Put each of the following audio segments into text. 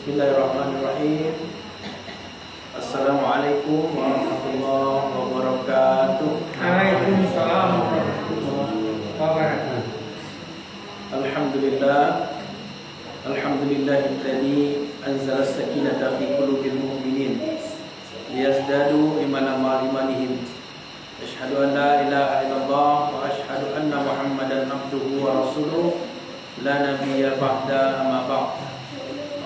Bismillahirrahmanirrahim. Assalamualaikum warahmatullahi wabarakatuh. Waalaikumsalam warahmatullahi wabarakatuh. Alhamdulillahilladzi anzala as-sakinata fi qulubil mu'minin liyazdadu imanan ma'a imanihim. Asyhadu an la ilaha illallah wa asyhadu anna Muhammadan abduhu wa rasuluh la nabiyya ba'da amma ba'd.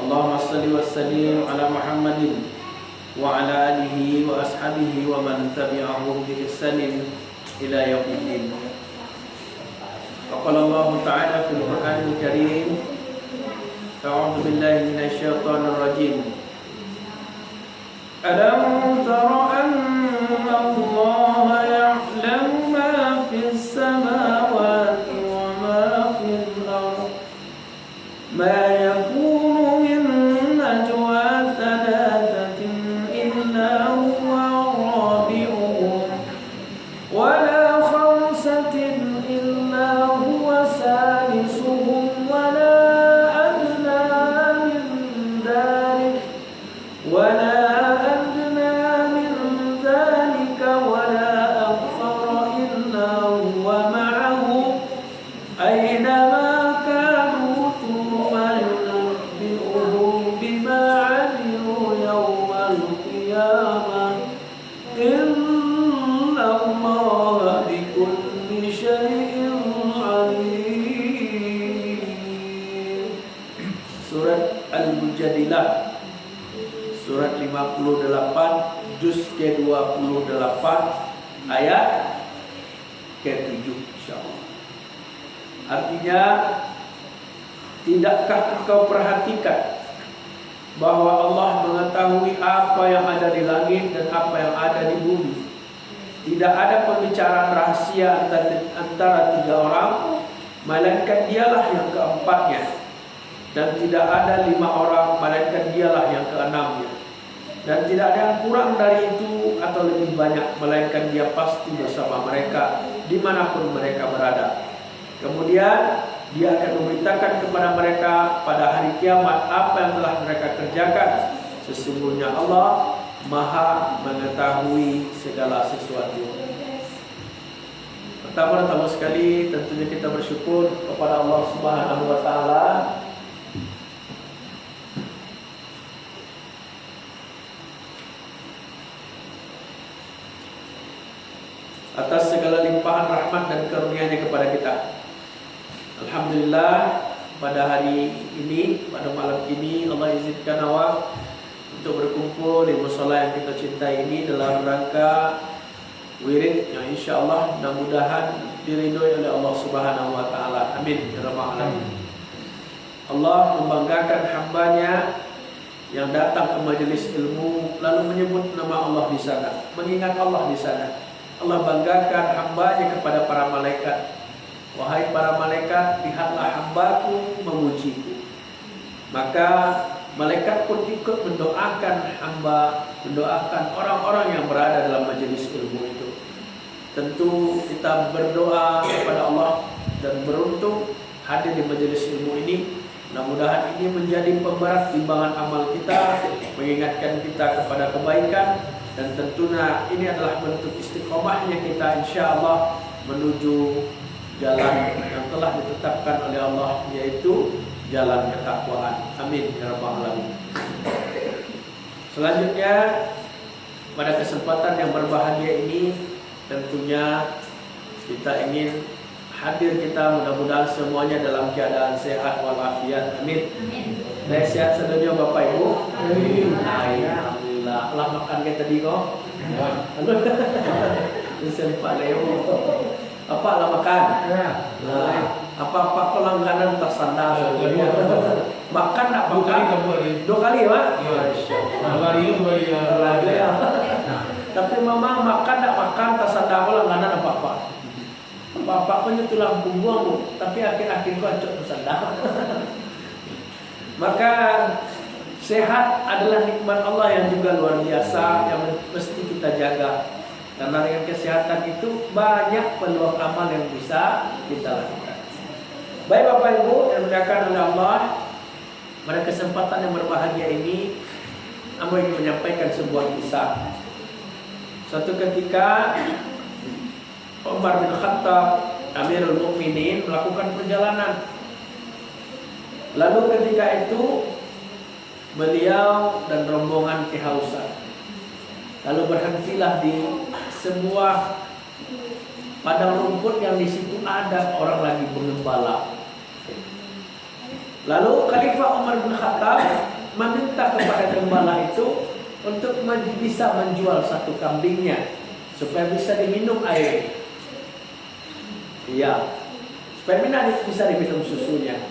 Allahumma shalli wa sallim ala Muhammadin wa ala alihi wa ashabihi wa man tabi'ahum bi ihsanin ila yaumiddin. Qala Allah Ta'ala fil Qur'anil Karim, a'udzu billahi minasy syaithanir rajim. Alam tara anna Allah ya'lamu ma fis samawati wa ma fil ardh ma yakunu min najwa thalathatin illa huwa rabi'uhum wa la khamsatin illa huwa salisuhum wa la adna min dhalik wa la adna min dhalika wa la akthara illa huwa ma'ahum aynama Al-Mujadilah surat 58 juz ke-28 ayat ke-7 insyaallah. Artinya, tidakkah engkau perhatikan bahwa Allah mengetahui apa yang ada di langit dan apa yang ada di bumi? Tidak ada pembicaraan rahasia antara tiga orang, melainkan dialah yang keempatnya. Dan tidak ada 5 orang, melainkan dialah yang keenamnya. Dan tidak ada yang kurang dari itu atau lebih banyak, melainkan dia pasti bersama mereka dimanapun mereka berada. Kemudian dia akan memberitakan kepada mereka pada hari kiamat apa yang telah mereka kerjakan. Sesungguhnya Allah Maha mengetahui segala sesuatu. Pertama-tama sekali tentunya kita bersyukur kepada Allah Subhanahu wa taala atas segala limpahan rahmat dan karunia-Nya kepada kita. Alhamdulillah, pada hari ini, pada malam ini Allah izinkan awak untuk berkumpul di mushola yang kita cintai ini dalam rangka wirid yang insyaallah mudah-mudahan diridhoi oleh Allah Subhanahu wa taala. Amin ya rabbal alamin. Allah membanggakan hamba-Nya yang datang ke majelis ilmu lalu menyebut nama Allah di sana, mengingat Allah di sana. Allah banggakan hamba-Nya kepada para malaikat. Wahai para malaikat, lihatlah hamba-Ku memuji-Ku. Maka malaikat pun ikut mendoakan hamba, mendoakan orang-orang yang berada dalam majelis ilmu itu. Tentu kita berdoa kepada Allah dan beruntung hadir di majelis ilmu ini. Mudah-mudahan ini menjadi pemberat timbangan amal kita, mengingatkan kita kepada kebaikan. Dan tentunya ini adalah bentuk istiqomahnya kita insyaallah menuju jalan yang telah ditetapkan oleh Allah, yaitu jalan ketakwaan. Amin ya rabbal alamin. Selanjutnya, pada kesempatan yang berbahagia ini tentunya kita ingin hadir kita mudah-mudahan semuanya dalam keadaan sehat walafiat. Amin. Amin. Sehat sedunia Bapak Ibu. Amin. Alhamdulillah. Allah makan kita tadi kok. Sempat leo. Apa lah makan? Nah, apa pelangganan tersandar. Makan tak makan? 2 kali Pak? Dua kali. Tapi mama makan tak makan tersandar langganan apa-apa. Apa-apa punya tulang punggung, tapi akhir-akhir kau acok tersandar. Maka sehat adalah nikmat Allah yang juga luar biasa, yang mesti kita jaga. Karena dengan kesehatan itu banyak peluang amal yang bisa kita lakukan. Baik Bapak Ibu yang dimuliakan oleh Allah, Pada kesempatan yang berbahagia ini, Ambo ingin menyampaikan sebuah kisah. Suatu ketika Umar bin Khattab, Amirul Mukminin, melakukan perjalanan. Lalu ketika itu beliau dan rombongan kehausan. Lalu berhentilah di sebuah padang rumput yang di situ ada orang lagi mengembala. Lalu Khalifah Umar bin Khattab meminta kepada gembala itu untuk bisa menjual satu kambingnya supaya bisa diminum air. Iya, supaya bisa diminum susunya.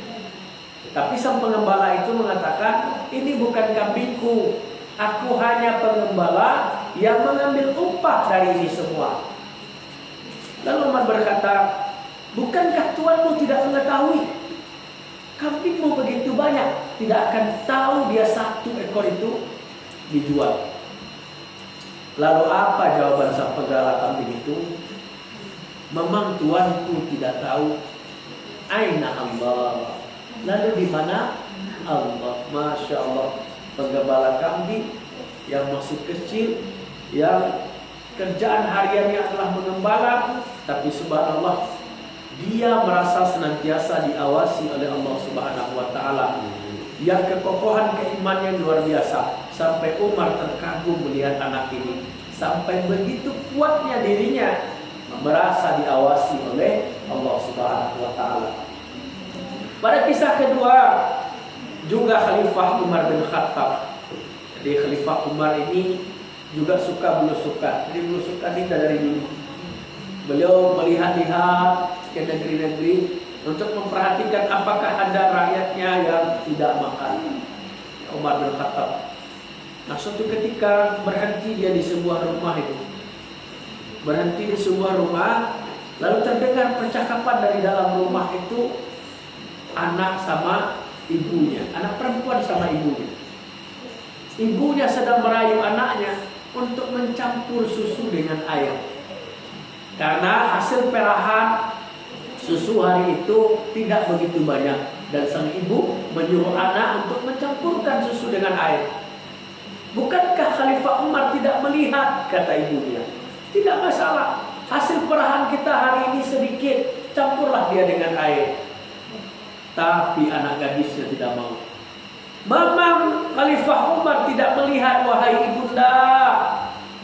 Tapi sang pengembala itu mengatakan, ini bukan kambingku, aku hanya pengembala yang mengambil upah dari ini semua. Lalu Umar berkata, bukankah tuanmu tidak mengetahui? Kambingmu begitu banyak, tidak akan tahu dia satu ekor itu dijual. Lalu apa jawaban sang penggala kambing itu? Memang tuanku tidak tahu. Aina Allah. Lalu di mana Allah? Masya Allah. Penggembala kambing yang masih kecil, yang kerjaan hariannya adalah mengembala, tapi subhanallah, dia merasa senantiasa diawasi oleh Allah Subhanahu wa taala. Yang kekokohan keimannya luar biasa, sampai Umar terkagum melihat anak ini. Sampai begitu kuatnya dirinya merasa diawasi oleh Allah Subhanahu wa taala. Pada kisah kedua juga Khalifah Umar bin Khattab. Jadi Khalifah Umar ini juga suka belusukan. Jadi belusukan ini dari dulu. Beliau melihat-lihat ke negeri-negeri untuk memperhatikan apakah ada rakyatnya yang tidak makan. Umar bin Khattab. Nah, suatu ketika berhenti dia di sebuah rumah itu. Berhenti di sebuah rumah, lalu terdengar percakapan dari dalam rumah itu anak sama ibunya, anak perempuan sama ibunya. Ibunya sedang merayu anaknya untuk mencampur susu dengan air. Karena hasil perahan susu hari itu tidak begitu banyak, dan sang ibu menyuruh anak untuk mencampurkan susu dengan air. Bukankah Khalifah Umar tidak melihat, kata ibunya, tidak masalah, hasil perahan kita hari ini sedikit, campurlah dia dengan air. Tapi anak gadisnya tidak mau. Memang Khalifah Umar tidak melihat, wahai ibunda,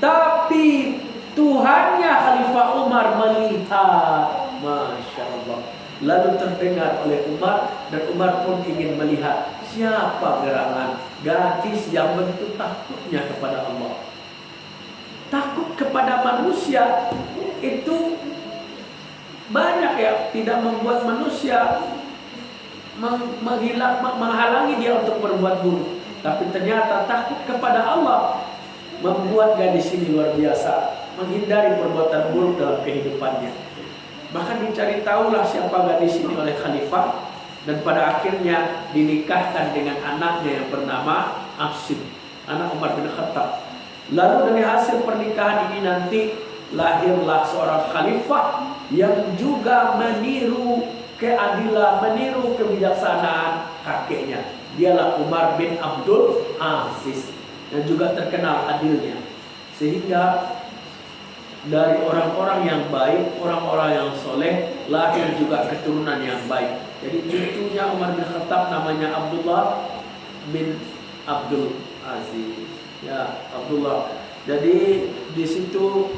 tapi Tuhannya Khalifah Umar melihat. Masya Allah. Lalu terdengar oleh Umar, dan Umar pun ingin melihat siapa gerangan gadis yang begitu takutnya kepada Allah. Takut kepada manusia itu banyak ya, tidak membuat manusia menghalangi dia untuk berbuat buruk. Tapi ternyata takut kepada Allah membuat gadis ini luar biasa, menghindari perbuatan buruk dalam kehidupannya. Bahkan dicari tahulah siapa gadis ini oleh khalifah, dan pada akhirnya dinikahkan dengan anaknya yang bernama Asim, anak Umar bin Khattab. Lalu dari hasil pernikahan ini nanti lahirlah seorang khalifah yang juga meniru keadilan, meniru kebijaksanaan kakeknya. Dialah Umar bin Abdul Aziz, dan juga terkenal adilnya. Sehingga dari orang-orang yang baik, orang-orang yang soleh, lahir juga keturunan yang baik. Jadi cucunya Umar bin Khattab namanya Abdullah bin Abdul Aziz. Ya, Abdullah. Jadi di situ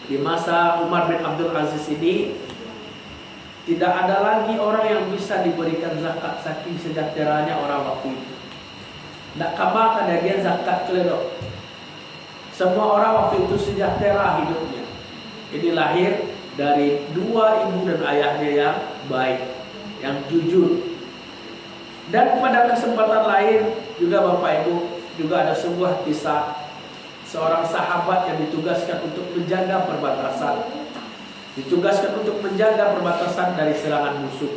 di masa Umar bin Abdul Aziz ini tidak ada lagi orang yang bisa diberikan zakat, saking sejahteranya orang waktu itu. Tidak kabar ada dia zakat keledok. Semua orang waktu itu sejahtera hidupnya. Jadi lahir dari dua ibu dan ayahnya yang baik, yang jujur. Dan pada kesempatan lain juga Bapak Ibu, juga ada sebuah kisah seorang sahabat yang ditugaskan untuk menjaga perbatasan. Ditugaskan untuk menjaga perbatasan dari serangan musuh.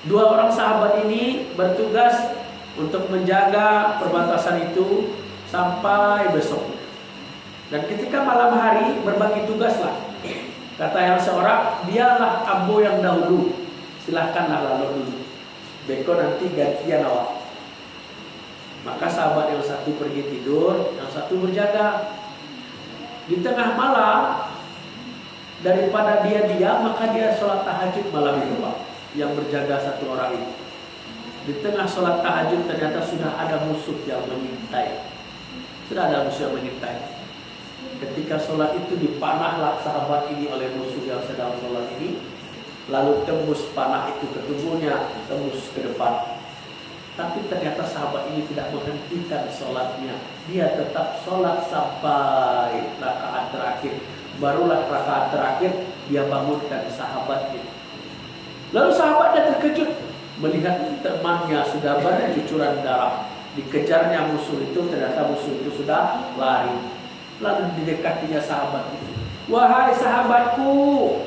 Dua orang sahabat ini bertugas untuk menjaga perbatasan itu sampai besok. Dan ketika malam hari berbagi tugaslah. Kata yang seorang, biarlah ambo yang dahulu, silahkanlah lalu dulu. Beko nanti gantian awak. Maka sahabat yang satu pergi tidur, yang satu berjaga. Di tengah malam, daripada dia diam, maka dia sholat tahajud malam itu, Pak. Yang berjaga satu orang itu. Di tengah sholat tahajud ternyata sudah ada musuh yang mengintai. Sudah ada musuh yang mengintai. Ketika sholat itu dipanahlah sahabat ini oleh musuh yang sedang sholat ini. Lalu tembus panah itu ke tubuhnya, tembus ke depan. Tapi ternyata sahabat ini tidak menghentikan sholatnya. Dia tetap sholat sampai rakaat terakhir. Barulah rakaat terakhir dia bangunkan sahabatnya. Lalu sahabatnya terkejut melihat temannya sudah bercucuran darah. Dikejarnya musuh itu, ternyata musuh itu sudah lari. Lalu didekatinya sahabat itu. Wahai sahabatku,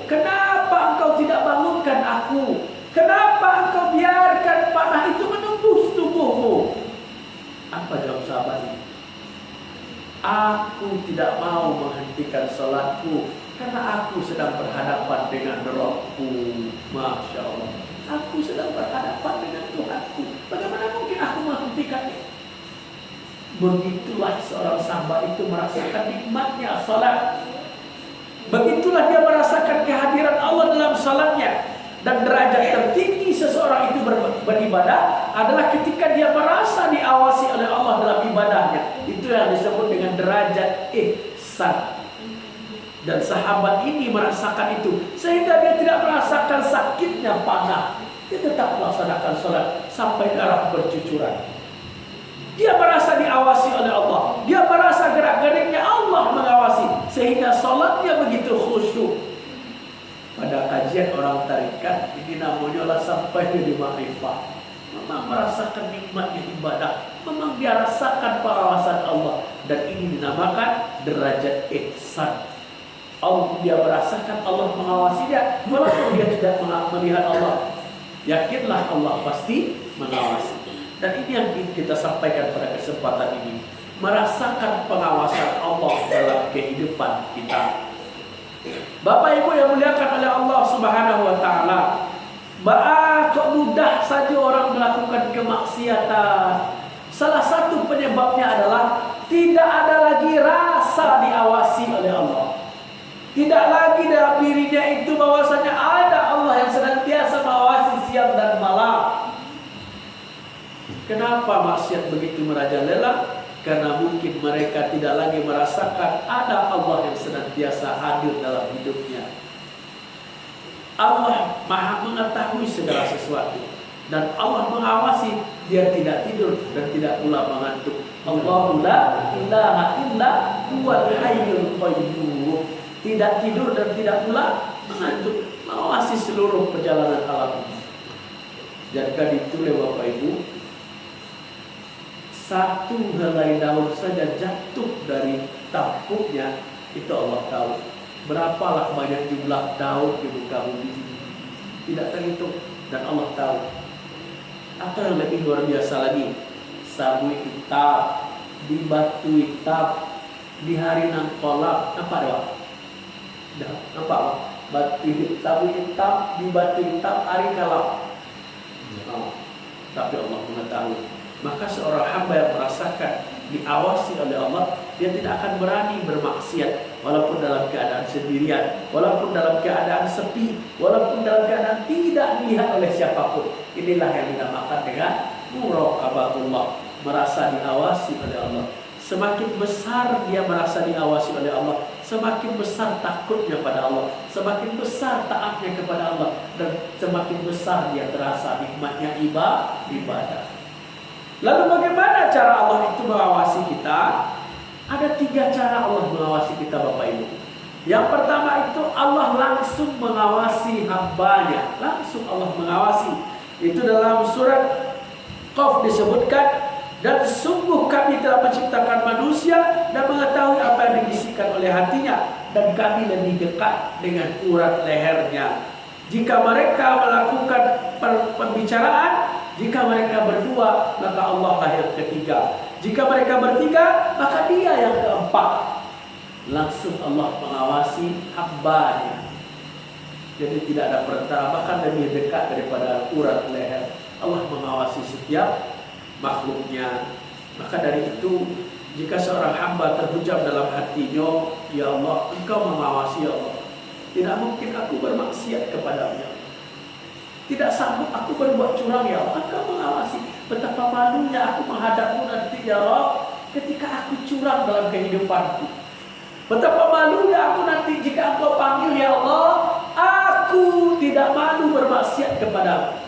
kenapa engkau tidak bangunkan aku? Kenapa engkau biarkan panah itu menembus tubuhmu? Apa jawab sahabat ini? Aku tidak mau menghentikan sholatku karena aku sedang berhadapan dengan Rabbku. Masya Allah. Aku sedang berhadapan dengan Tuhanku. Bagaimana mungkin aku menghentikannya? Begitulah seorang sahabat itu merasakan nikmatnya sholat. Begitulah dia merasakan kehadiran Allah dalam sholatnya. Dan derajat tertinggi seseorang itu beribadah adalah ketika dia merasa diawasi oleh Allah dalam ibadahnya. Itu yang disebut dengan derajat ihsan. Dan sahabat ini merasakan itu, sehingga dia tidak merasakan sakitnya panah. Dia tetap melaksanakan sholat sampai darah bercucuran. Dia merasa diawasi oleh Allah. Dia merasa gerak-geriknya Allah mengawasi, sehingga sholatnya begitu khusyuk. Pada kajian orang tarikat ini namanya lah sampai di ma'rifah. Memang merasakan nikmatnya ibadah. Memang dia rasakan pengawasan Allah. Dan ini dinamakan derajat ihsan. Dia merasakan Allah mengawasi dia, walaupun dia tidak melihat Allah. Yakinlah Allah pasti mengawasi. Dan ini yang kita sampaikan pada kesempatan ini. Merasakan pengawasan Allah dalam kehidupan kita. Bapak Ibu yang muliakan oleh Allah Subhanahu wa taala. Kok mudah saja orang melakukan kemaksiatan. Salah satu penyebabnya adalah tidak ada lagi rasa diawasi oleh Allah. Tidak lagi dalam dirinya itu bahwasanya ada Allah yang senantiasa mengawasi siang dan malam. Kenapa maksiat begitu merajalela? Karena mungkin mereka tidak lagi merasakan ada Allah yang senantiasa hadir dalam hidupnya. Allah Maha mengetahui segala sesuatu. Dan Allah mengawasi, dia tidak tidur dan tidak pula mengantuk. Allahu la ilaha illa huwal hayyul qayyum. Tidak tidur dan tidak pula mengantuk. Mengawasi seluruh perjalanan alam. Jika ditulis Bapak Ibu, satu helai daun saja jatuh dari tampuknya, itu Allah tahu. Berapalah banyak jumlah daun di muka bumi ini, tidak terhitung, dan Allah tahu. Atau yang lebih luar biasa lagi, sabu hitam di batu hitam di hari nang kolak, nampak doang? Nampak Pak? Sabu hitam di batu hitam hari kalap. Tapi Allah mengetahui. Maka seorang hamba yang merasakan diawasi oleh Allah, dia tidak akan berani bermaksiat, walaupun dalam keadaan sendirian, walaupun dalam keadaan sepi, walaupun dalam keadaan tidak dilihat oleh siapapun. Inilah yang dinamakan dengan muraqabatullah, merasa diawasi oleh Allah. Semakin besar dia merasa diawasi oleh Allah, semakin besar takutnya pada Allah, semakin besar taatnya kepada Allah, dan semakin besar dia terasa nikmatnya ibadah. Lalu bagaimana cara Allah itu mengawasi kita? Ada 3 cara Allah mengawasi kita Bapak Ibu. Yang pertama itu Allah langsung mengawasi hambanya. Langsung Allah mengawasi. Itu dalam surat Qaf disebutkan, dan sungguh kami telah menciptakan manusia dan mengetahui apa yang dibisikkan oleh hatinya, dan kami lebih dekat dengan urat lehernya. Jika mereka melakukan pembicaraan, jika mereka berdua, maka Allah lah yang ketiga. Jika mereka bertiga, maka dia yang keempat. Langsung Allah mengawasi hambanya. Jadi tidak ada perantara, bahkan lebih dekat daripada urat leher. Allah mengawasi setiap makhluknya. Maka dari itu, jika seorang hamba terhujam dalam hatinya, ya Allah, Engkau mengawasi ya Allah. Tidak mungkin aku bermaksiat kepadamu ya Allah. Tidak sanggup aku berbuat curang ya Allah. Engkau mengawasi. Betapa malunya aku menghadapmu nanti ya Allah, ketika aku curang dalam kehidupanku. Betapa malunya aku nanti jika Engkau panggil ya Allah, aku tidak malu bermaksiat kepadamu.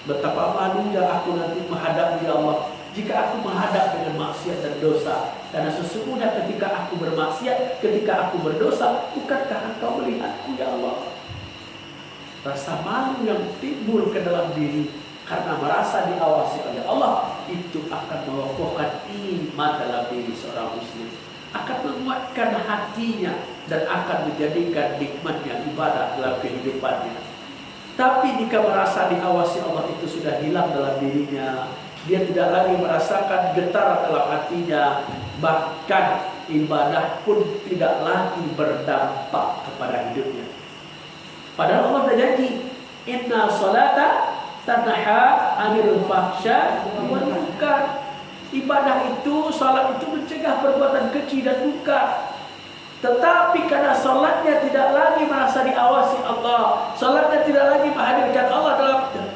Betapa malunya aku nanti menghadap ya Allah, jika aku menghadap dengan maksiat dan dosa. Karena sesungguhnya ketika aku bermaksiat, ketika aku berdosa, bukankah Engkau melihatku ya Allah? Rasa malu yang timbul ke dalam diri karena merasa diawasi oleh Allah, itu akan mengokohkan iman dalam diri seorang muslim, akan menguatkan hatinya, dan akan menjadikan nikmatnya ibadah dalam kehidupannya. Tapi jika merasa diawasi Allah itu sudah hilang dalam dirinya, dia tidak lagi merasakan getar dalam hatinya, bahkan ibadah pun tidak lagi berdampak kepada hidupnya. Padahal Allah sudah janji, inna salata tanha 'anil fahsya wal munkar. Ibadah itu, salat itu mencegah perbuatan keji dan munkar. Tetapi karena salatnya tidak lagi merasa diawasi Allah, salatnya tidak lagi menghadirkan Allah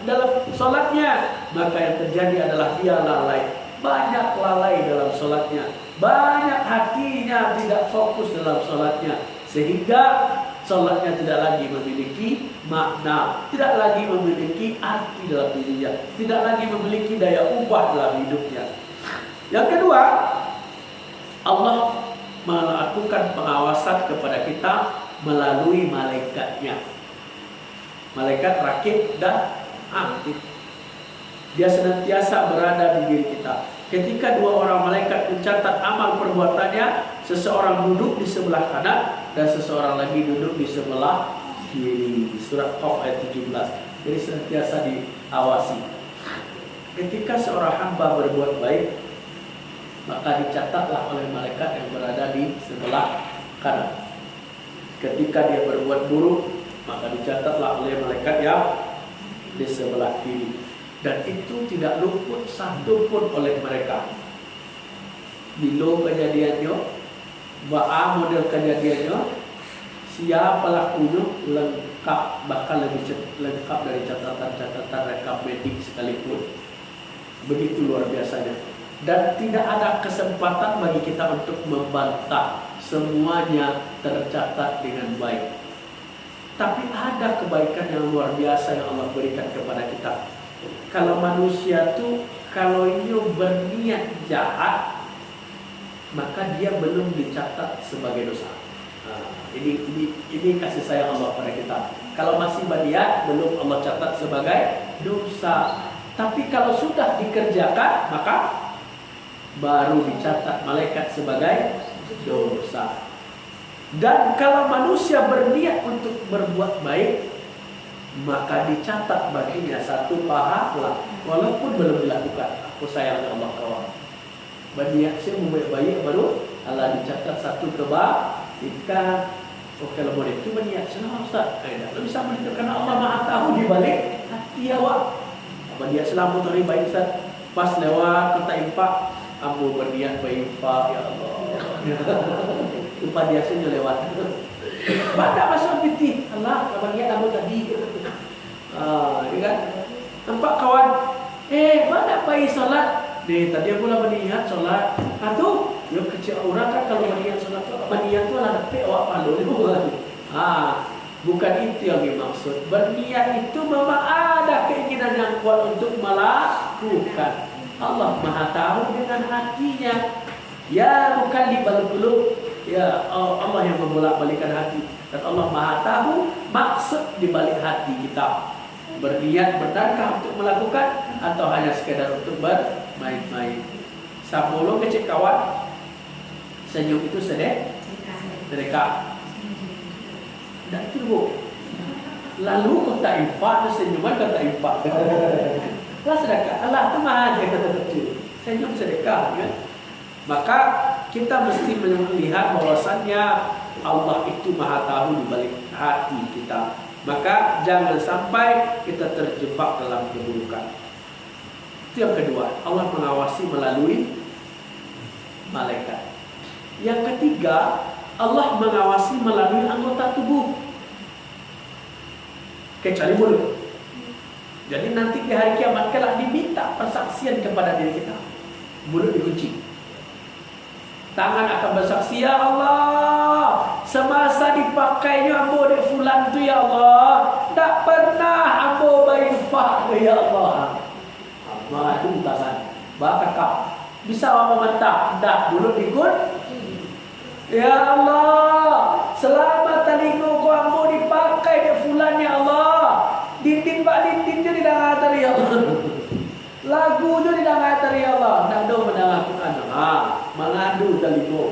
dalam salatnya, maka yang terjadi adalah dia lalai. Banyak lalai dalam salatnya, banyak hatinya tidak fokus dalam salatnya, sehingga salatnya tidak lagi memiliki makna, tidak lagi memiliki arti dalam dirinya, tidak lagi memiliki daya ubah dalam hidupnya. Yang kedua, Allah melakukan pengawasan kepada kita melalui malaikatnya. Malaikat rakib dan atid. Dia senantiasa berada di diri kita. Ketika dua orang malaikat mencatat amal perbuatannya, seseorang duduk di sebelah kanan dan seseorang lagi duduk di sebelah kiri. Di surat Qaf ayat 17. Jadi senantiasa diawasi. Ketika seorang hamba berbuat baik, maka dicatatlah oleh malaikat yang berada di sebelah kanan. Ketika dia berbuat buruk, maka dicatatlah oleh malaikat yang di sebelah kiri. Dan itu tidak luput satu pun oleh mereka. Bila kejadiannya, ba'a model kejadiannya, siapa pelakunya lengkap, bahkan lebih lengkap dari catatan-catatan rekam medik sekalipun. Begitu luar biasanya. Dan tidak ada kesempatan bagi kita untuk membantah. Semuanya tercatat dengan baik. Tapi ada kebaikan yang luar biasa yang Allah berikan kepada kita. Kalau manusia tuh, kalau ini berniat jahat, maka dia belum dicatat sebagai dosa. Nah, ini kasih sayang Allah pada kita. Kalau masih berniat, belum Allah catat sebagai dosa. Tapi kalau sudah dikerjakan, maka baru dicatat malaikat sebagai dosa. Dan kalau manusia berniat untuk berbuat baik, maka dicatat baginya satu pahala walaupun belum dilakukan. Aku sayang Allah kawan. Berniat saya membuat baik baru Allah dicatat satu kebaikan. Oh kalau boleh itu berniat senang Ustaz. Tidak bisa melihat karena Allah Maha tahu di balik hati awak. Berniat selamat hari baik Ustaz. Pas lewat kota impak, aku berniat baik Pak ya Allah. Lupa dia saja lewat. Pada masa piti, Allah berniat kamu tadi. Ya kan? Nampak kawan, mana pergi solat? Tadi aku lah berniat solat. Tuh, ya kecil orang kan kalau berniat solat tu, berniat tu lah dapat awak malu ni bukan? Bukan itu yang dimaksud. Berniat itu memang ada keinginan yang kuat untuk melakukan. Allah Maha tahu dengan hatinya. Ya bukan di balik-balik. Ya Allah yang membolak-balikan hati. Dan Allah Maha tahu maksud di balik hati kita. Berniat benarkah untuk melakukan atau hanya sekedar untuk bermain-main. Sebelum kecil kawan, senyum itu sedekah. Dan itu bu. Lalu kata infak, senyuman kata infak. Allah sedekah. Allah itu Maha aja kata kecil. Senyum sedekah. Ya? Maka kita mesti melihat bahwasannya Allah itu Maha tahu di balik hati kita. Maka jangan sampai kita terjebak dalam keburukan. Itu yang kedua, Allah mengawasi melalui malaikat. Yang ketiga, Allah mengawasi melalui anggota tubuh, kecuali mulut. Jadi nanti di hari kiamat kelak diminta persaksian kepada diri kita. Mulut dikunci. Tangan akan bersaksi, ya Allah, semasa dipakainya ambo dek fulan tu ya Allah, tak pernah ambo bayufah ya Allah. Mengadu tangan, bakak bisa orang mentah, dah mulut dikut. Ya Allah, selama telinga ku ambo dipakai dek fulan ya Allah, dinding bak dinding je tidak ada ya Allah. Lagu je tidak ada ya Allah. Dah do mendengar Quran. Mengadu telinga.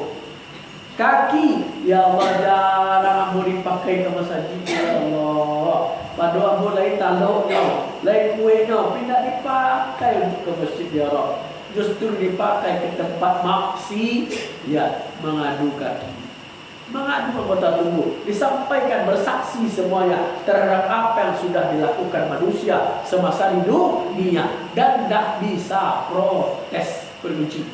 Kaki, ya Allah, jarang ambo dipakai ke masjid ya Allah. Pada ambo lain taluknya, lain kuenya, tidak dipakai untuk ke masjid ya Allah. Justru dipakai ke tempat maksiat, mengadu kaki. Mengadu anggota tubuh, disampaikan bersaksi semuanya terhadap apa yang sudah dilakukan manusia semasa di dunia dan tidak bisa protes beruji.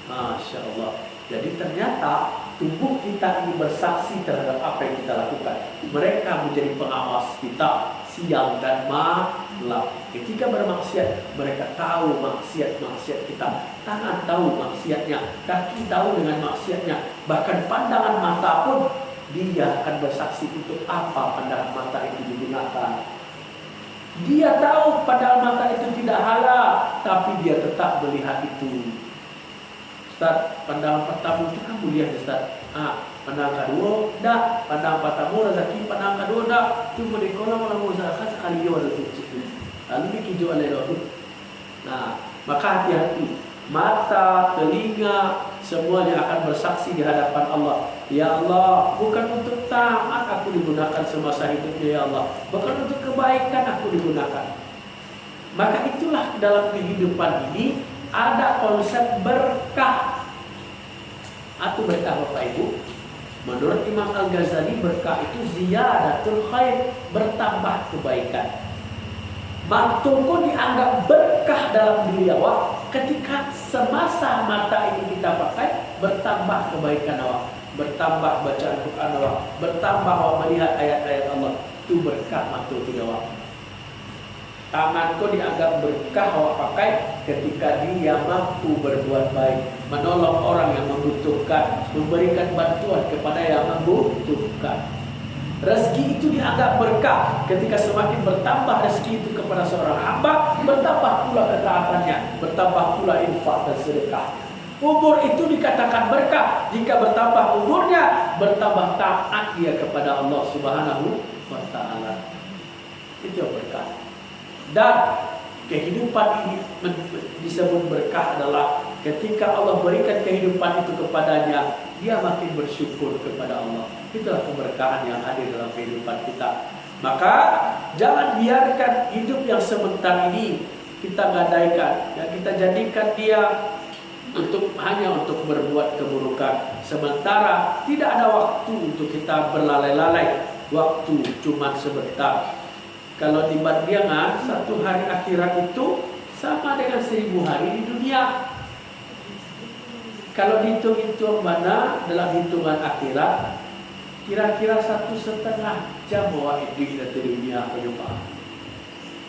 Masya Allah. Jadi ternyata tubuh kita ini bersaksi terhadap apa yang kita lakukan. Mereka menjadi pengawas kita siang dan malam. Ketika bermaksiat, mereka tahu maksiat-maksiat kita. Tangan tahu maksiatnya, kaki tahu dengan maksiatnya. Bahkan pandangan mata pun dia akan bersaksi untuk apa pandangan mata itu digunakan. Dia tahu pandangan mata itu tidak halal, tapi dia tetap melihat itu. Ustaz, pandangan pertama itu kan mulia Ustaz. Pandangan kedua, dah. Pandangan pertama rezeki, pandangan kedua, dah. Cuma di kolam malam usaha sekali dia ada tujuh. Lalu dikijual oleh roh. Nah, maka hati-hati. Mata, telinga, semuanya akan bersaksi di hadapan Allah. Ya Allah, bukan untuk taat aku digunakan semasa hidupnya ya Allah. Bukan untuk kebaikan aku digunakan. Maka itulah dalam kehidupan ini ada konsep berkah. Atau berkah Bapak Ibu. Menurut Imam Al-Ghazali, berkah itu ziyadatul khair, bertambah kebaikan. Mantungku dianggap berkah dalam diri awak ketika semasa mata ini kita pakai, bertambah kebaikan awak, bertambah bacaan Quran awak, bertambah awak melihat ayat-ayat Allah. Itu berkah mantungku awak. Tanganku dianggap berkah awak pakai ketika dia mampu berbuat baik, menolong orang yang membutuhkan, memberikan bantuan kepada yang membutuhkan. Rezeki itu dianggap berkah ketika semakin bertambah rezeki itu kepada seorang hamba, bertambah pula ketaatannya, bertambah pula infak dan sedekah. Umur itu dikatakan berkah jika bertambah umurnya, bertambah taat dia kepada Allah Subhanahu wa Ta'ala. Itu berkah. Dan kehidupan ini disebut berkah adalah ketika Allah berikan kehidupan itu kepadanya, dia makin bersyukur kepada Allah. Itulah keberkahan yang hadir dalam kehidupan kita. Maka jangan biarkan hidup yang sebentar ini kita gadaikan, ya, kita jadikan dia hanya untuk berbuat keburukan. Sementara tidak ada waktu untuk kita berlalai-lalai. Waktu cuma sebentar. Kalau dibandingkan satu hari akhirat itu sama dengan 1000 hari di dunia. Kalau dihitung-hitung mana dalam hitungan akhirat, kira-kira 1,5 jam bawa hidup dari dunia penyumpah.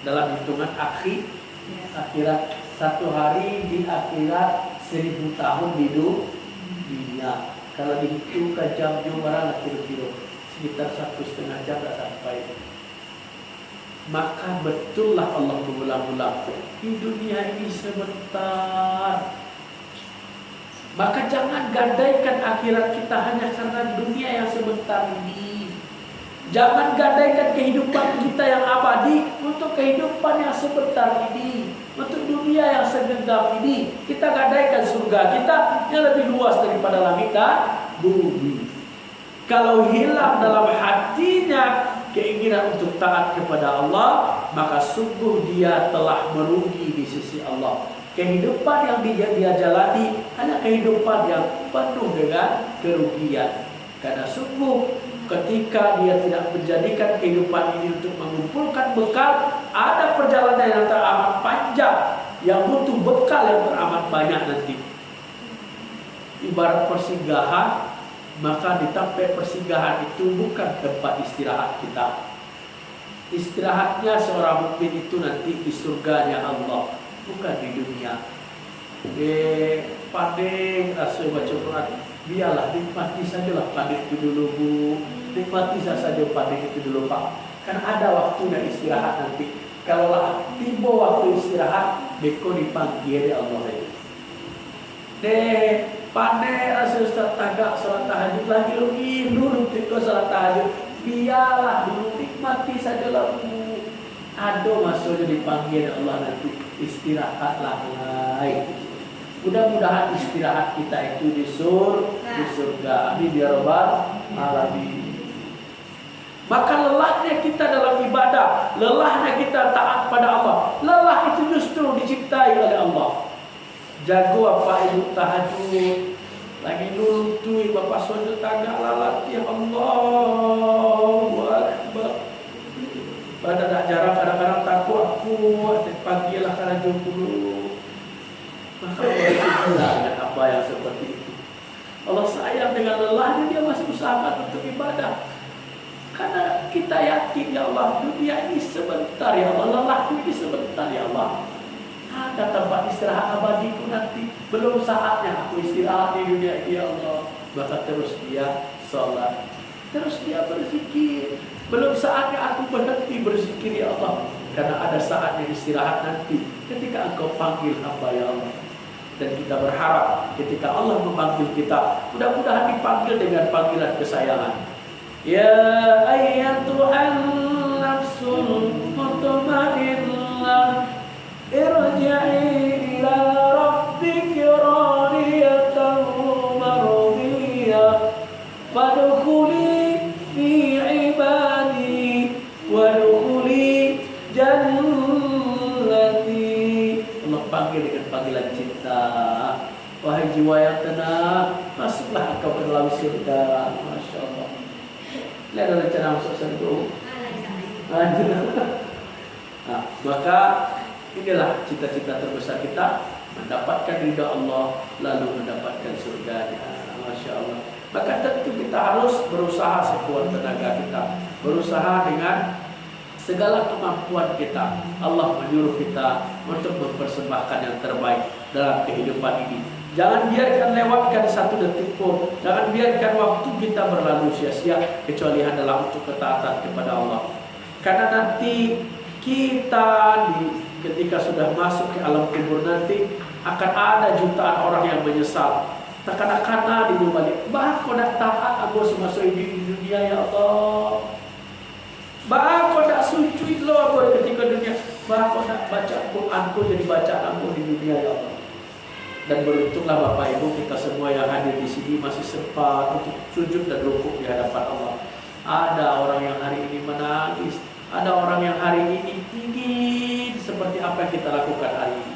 Dalam hitungan akhirat, satu hari di akhirat 1000 tahun di dunia. Kalau dihitung ke jam barang kira-kira sekitar 1,5 jam dah sampai. Maka betullah Allah mengulang-ulang, di dunia ini sebentar. Maka jangan gadaikan akhirat kita hanya karena dunia yang sebentar ini. Jangan gadaikan kehidupan kita yang abadi untuk kehidupan yang sebentar ini, untuk dunia yang segenggam ini. Kita gadaikan surga kita yang lebih luas daripada langit dan bumi. Kalau hilang dalam hatinya keinginan untuk taat kepada Allah, maka sungguh dia telah merugi di sisi Allah. Kehidupan yang dia jalani hanya kehidupan yang penuh dengan kerugian. Karena sungguh ketika dia tidak menjadikan kehidupan ini untuk mengumpulkan bekal, ada perjalanan yang teramat panjang yang butuh bekal yang teramat banyak nanti. Ibarat persinggahan, maka di tempat persinggahan itu bukan tempat istirahat kita. Istirahatnya seorang mukmin itu nanti di surganya Allah, bukan di dunia. Pandai Rasul baca Quran, biarlah nikmati sajalah pandai itu dulu Bu, nikmati saja pandai itu dulu Pak. Kan ada waktunya istirahat nanti. Kalau tiba waktu istirahat, beko dipanggil Allah itu. Pandai Rasul Ustaz tagak salat tahajud lagi dulu tiba salat tahajud, biarlah dulu nikmati sajalah Bu. Ada masanya dipanggil Allah nanti, istirahatlah mulai. Mudah-mudahan istirahat kita itu di surga. Amin ya rabbal alamin. Maka lelahnya kita dalam ibadah, lelahnya kita taat pada Allah, lelah itu justru diciptai oleh Allah. Jago apa ibu tahajud, lagi dulu tuh bapak sujud tagak lalat, ya Allah Akbar. Pada tak jarang kadang-kadang takut aku, pagilah tahajud dulu. Maka Allah dengan apa yang seperti itu. Allah sayang dengan lelahnya, dia masih usahakan untuk ibadah. Karena kita yakin ya Allah, dunia ini sebentar ya Allah, lelahku ini sebentar ya Allah. Ada tempat istirahat abadiku nanti. Belum saatnya aku istirahat di dunia ini ya Allah. Maka terus dia sholat, terus dia berzikir. Belum saatnya aku berhenti berzikir ya Allah. Karena ada saatnya istirahat nanti ketika Engkau panggil hamba ya Allah. Dan kita berharap ketika Allah memanggil kita, mudah-mudahan dipanggil dengan panggilan kesayangan. Ya ayyatuhan nafsul mutmainnah, irji'i ila rabbiki radiyatan mardiyah, fadkhuli fi ibadi wadkhuli jannati. Allah panggil dengan panggilan cinta. Wahai jiwa yang tenang, masuklah engkau ke dalam surga. Masya Allah. Lihat ada rencana masuk surga. Nah, maka inilah cita-cita terbesar kita, mendapatkan ridha Allah, lalu mendapatkan surganya. Masya Allah. Maka tentu kita harus berusaha sekuat tenaga kita, berusaha dengan segala kemampuan kita. Allah menyuruh kita untuk mempersembahkan yang terbaik dalam kehidupan ini. Jangan biarkan lewatkan satu detik pun. Jangan biarkan waktu kita berlalu sia-sia kecuali adalah untuk ketaatan kepada Allah. Karena nanti kita ketika sudah masuk ke alam kubur nanti akan ada jutaan orang yang menyesal. Takkan-takkan di balik, bah kau nak taat aku semasa hidup di dunia ya Allah. Bah kau nak sujud lo aku ketika dunia. Bah kau nak baca Quran ku jadi bacaan aku di dunia ya Allah. Dan beruntunglah Bapak Ibu kita semua yang hadir di sini masih sempat untuk sujud dan rukuk di hadapan Allah. Ada orang yang hari ini menangis, ada orang yang hari ini ingin seperti apa yang kita lakukan hari ini.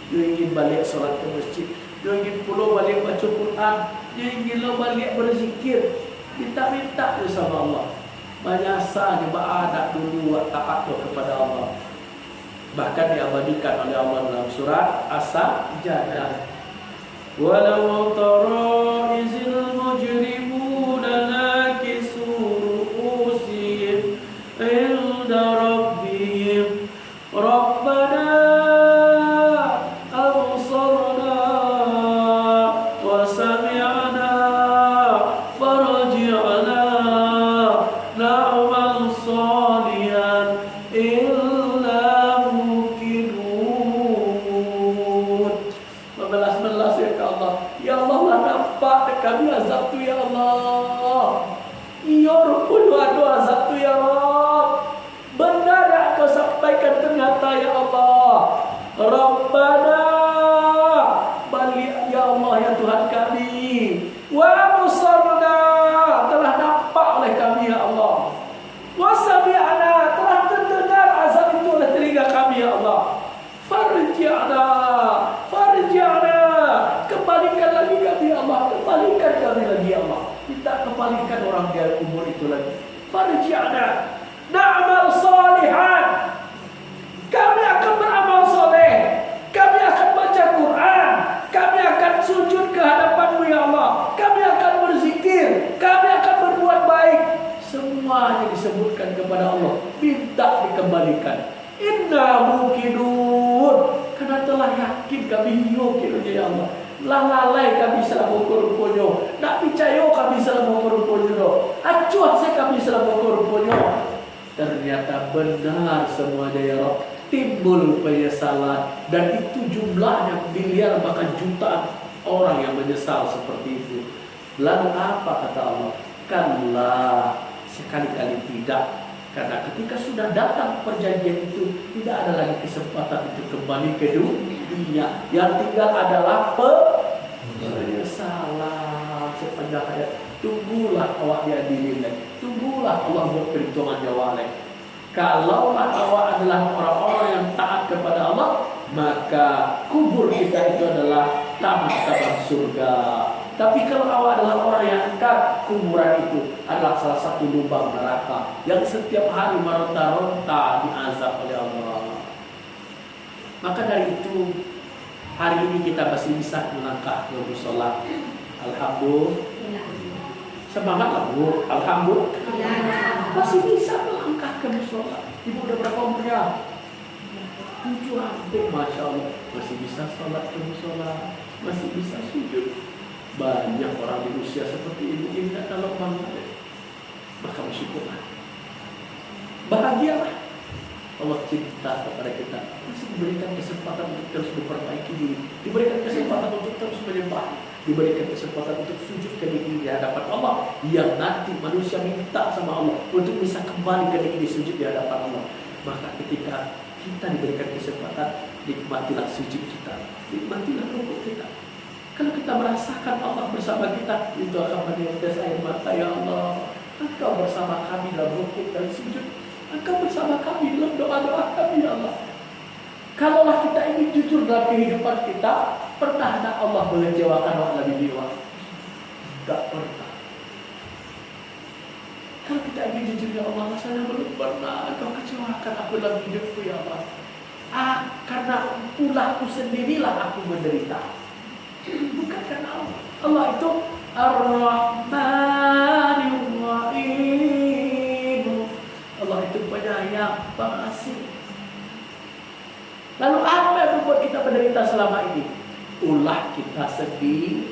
Dia ingin balik sholat ke masjid, dia ingin pulang balik baca Quran, dia ingin balik berzikir, minta-minta sama Allah. Banyasa juga ada dulu taat kepada Allah. Bahkan diabadikan oleh Allah dalam surat As-Sajdah. Walau tara izil mujrimuna nakisu ru'usihim inda rabbihim Rabbana absarna wa sami'na farji'na na'mal salihan illa mukidun. Membalas ya Allah. Ya Allah lah nampak kami azab tu ya Allah. Ya rupun doa azab tu ya Rabb. Benar yang kau sampaikan ternyata ya Allah. Rabbana, balik ya Allah ya Tuhan kami. Wa musarna, telah nampak oleh kami ya Allah. Wa sami'na, telah terdengar azab itu oleh telinga kami ya Allah. Farji'na, kembalikan lagi kami ya Allah, kembalikan kami lagi ya Allah. Minta kembalikan kubur itu lagi. Farji'na na'mal salihan. Kami akan beramal soleh. Kami akan baca Quran. Kami akan sujud ke hadapan-Mu ya Allah. Kami akan berzikir. Kami akan berbuat baik. Semuanya disebutkan kepada Allah. Minta dikembalikan. Inna mukidun. Karena telah yakin kami yakin ya Allah. Lalai kami salah rupo-ruponyo. Nak percaya kami salah rupo-ruponyo. Acuh saya kami salah rupo-ruponyo. Ternyata benar semuanya ya Allah. Timbul penyesalan. Dan itu jumlahnya miliar bahkan jutaan orang yang menyesal seperti itu. Lalu apa kata Allah? Kalla, sekali-kali tidak. Karena ketika sudah datang perjanjian itu, tidak ada lagi kesempatan untuk kembali ke dunia. Yang tinggal adalah penyesalan sepanjang hayat. Tunggulah awak dihadirin lagi. Tunggulah Allah buat perhitungan jawab lagi. Kalaulah awak adalah orang-orang yang taat kepada Allah, maka kubur kita itu adalah taman-taman surga. Tapi kalau awak adalah orang yang engkar, kuburan itu adalah salah satu lubang neraka yang setiap hari meronta-ronta diazab oleh Allah. Maka dari itu, hari ini kita masih bisa melangkah ke musola. Alhamdulillah. Semangatlah Bu, alhamdulillah. Masih bisa melangkah ke musola. Ibu udah berapa umurnya? 7 hampir, Masya Allah. Masih bisa sholat ke musola, masih bisa sujud. Banyak orang di usia seperti ibu ini kalau banget, maka bersyukurlah, bahagialah. Allah cinta kepada kita, masih diberikan kesempatan untuk terus memperbaiki diri, diberikan kesempatan untuk terus menyembah, diberikan kesempatan untuk sujud ke diri di hadapan Allah, yang nanti manusia minta sama Allah untuk bisa kembali ke diri sujud di hadapan Allah. Maka ketika kita diberikan kesempatan, nikmatilah sujud kita, nikmatilah rukuk kita. Kalau kita merasakan Allah bersama kita, itu akan menetes air mata. Ya Allah, Engkau bersama kami dalam rukuk dan sujud. Engkau bersama kami dalam doa-doa kami, ya Allah. Kalaulah kita ingin jujur dalam kehidupan kita, pernah tak Allah mengecewakan orang lebih jiwa? Tak pernah. Kalau kita ingin jujur, ya Allah, saya belum pernah Engkau kecewakan aku dalam hidupku, ya Allah. Karena ulahku sendirilah aku menderita. Bukan karena Allah. Allah itu Ar-Rahmanir Rahim. Allah itu penyayang, pengasih. Lalu apa yang membuat kita menderita selama ini? Ulah kita sendiri,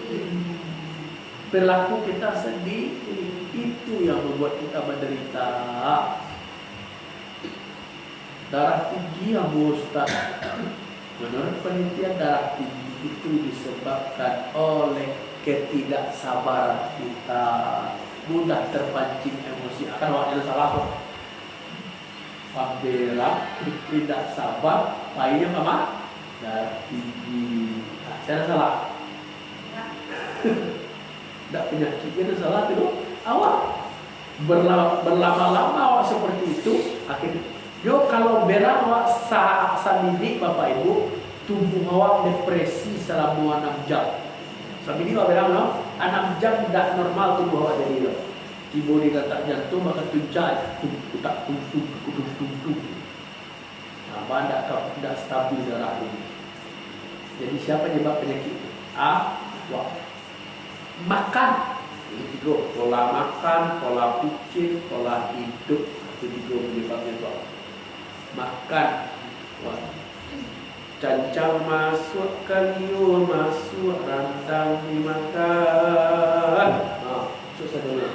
perilaku kita sendiri, itu yang membuat kita menderita. Darah tinggi yang Ustaz. Menurut penelitian, darah tinggi itu disebabkan oleh ketidaksabaran kita, mudah terpancing emosi. Akan wakil salah kok. Apabila tidak sabar, lainnya apa? Darah tinggi. Nah, saya salah. Tidak penyakitnya salah itu. Awak berlama-lama awak seperti itu, akhirnya. Yo kalau berang awak sandiri Bapak Ibu, tubuh awak depresi selama 6 jam. Sampai ini awak berang no? 6 jam tidak normal tubuh awak jadi no? Tiba di detak jantung maka tuncai, tak tung. Nah, tidak stabil darah ini. Jadi siapa nyebab penyakit itu? Awak. Makan. Ini tiga, pola makan, pola pikir, pola hidup. Itu tiga penyebabnya itu. Makan, cancang masuk kaliur, masuk rantang dimakan. Susah dulu.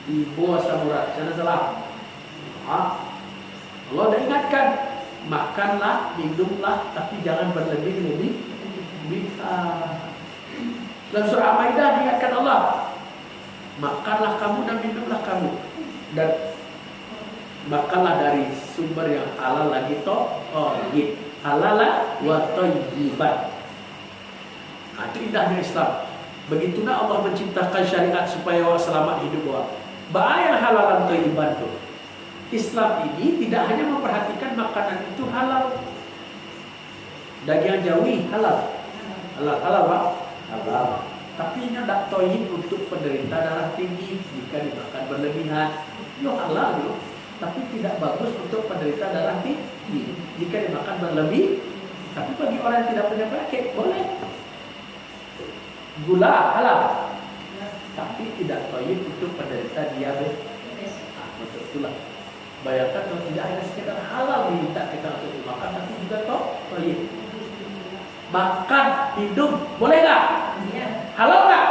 Tiba samurai, sana salah. Allah dah ingatkan, makanlah, minumlah, tapi jangan berlebih-lebihan. Dalam surah Al-Maidah diingatkan Allah, makanlah kamu dan minumlah kamu, dan makanlah dari sumber yang halal lagi halal wa thayyiban. Itu indahnya Islam. Begitulah Allah menciptakan syariat supaya orang selamat hidup orang. Bahaya halal dan thayyiban itu. Islam ini tidak hanya memperhatikan makanan itu halal. Daging jawi halal. Halal Pak? Halal. Tapi ini tidak toyib untuk penderita darah tinggi jika dimakan berlebihan. Yo halal yo, tapi tidak bagus untuk penderita darah tinggi jika dimakan berlebih. Tapi bagi orang yang tidak punya penyakit boleh. Gula halal, tapi tidak toyib untuk penderita diabetes. Betul itulah. Bayangkan kalau tidak hanya sekedar halal diminta kita untuk dimakan, tapi juga toyib. Makan, minum, boleh nggak? Halal nggak?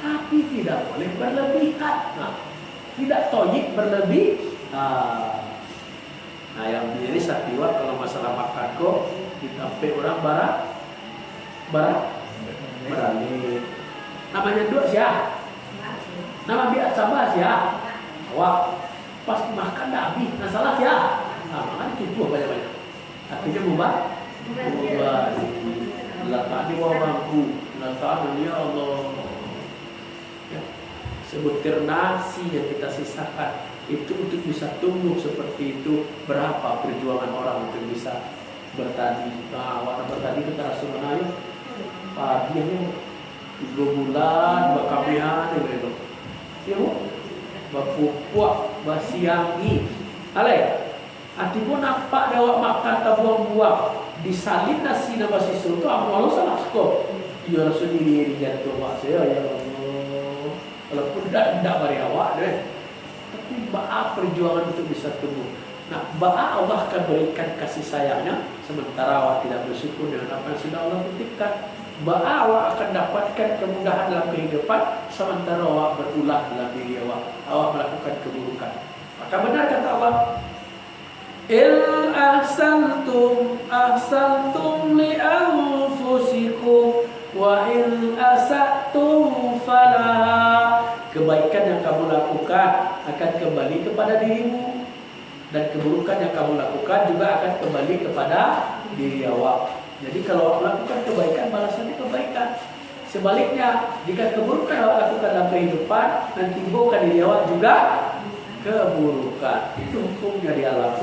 Tapi tidak boleh berlebihan. Tidak toyib berlebih. Nah, yang diri sapiwat kalau masalah makan kok ditampe orang berani. Namanya dua siapa? Nama biasa sama siapa? Awak pas makan dah habis. Nah salah siapa? Makan itu banyak-banyak. Akhirnya mubah. Letak di bawah bangku. Letak ya Allah. Ya. Sebutir nasi yang kita sisakan itu untuk bisa tumbuh seperti itu. Berapa perjuangan orang untuk bisa bertani. Warna bertani kita rasa menarik. Padinya 3 bulan bakabihan gitu. Ya bu, bapupuk, basiangi. Ale, ati pun nampak dawak makan tak buang-buang. Disalin nasi na basi suruh tu amal salah kok. Ya rasa diri jatuh mak saya ya Allah. Walaupun tidak bari awak deh. Tapi ba'a perjuangan untuk bisa tumbuh. Nah, ba'a Allah akan berikan kasih sayangnya sementara awak tidak bersyukur dengan apa yang sudah Allah titipkan. Ba'a awak akan dapatkan kemudahan dalam kehidupan sementara awak berulah dalam diri awak melakukan keburukan. Maka benar kata Allah, Il ahsantum li anfusikum wa in asatum falaha. Kebaikan yang kamu lakukan akan kembali kepada dirimu, dan keburukan yang kamu lakukan juga akan kembali kepada diri awak. Jadi kalau awak lakukan kebaikan, balasannya kebaikan. Sebaliknya, jika keburukan awak lakukan dalam kehidupan, nanti timbulkan diri awak juga keburukan. Itu hukumnya di alam.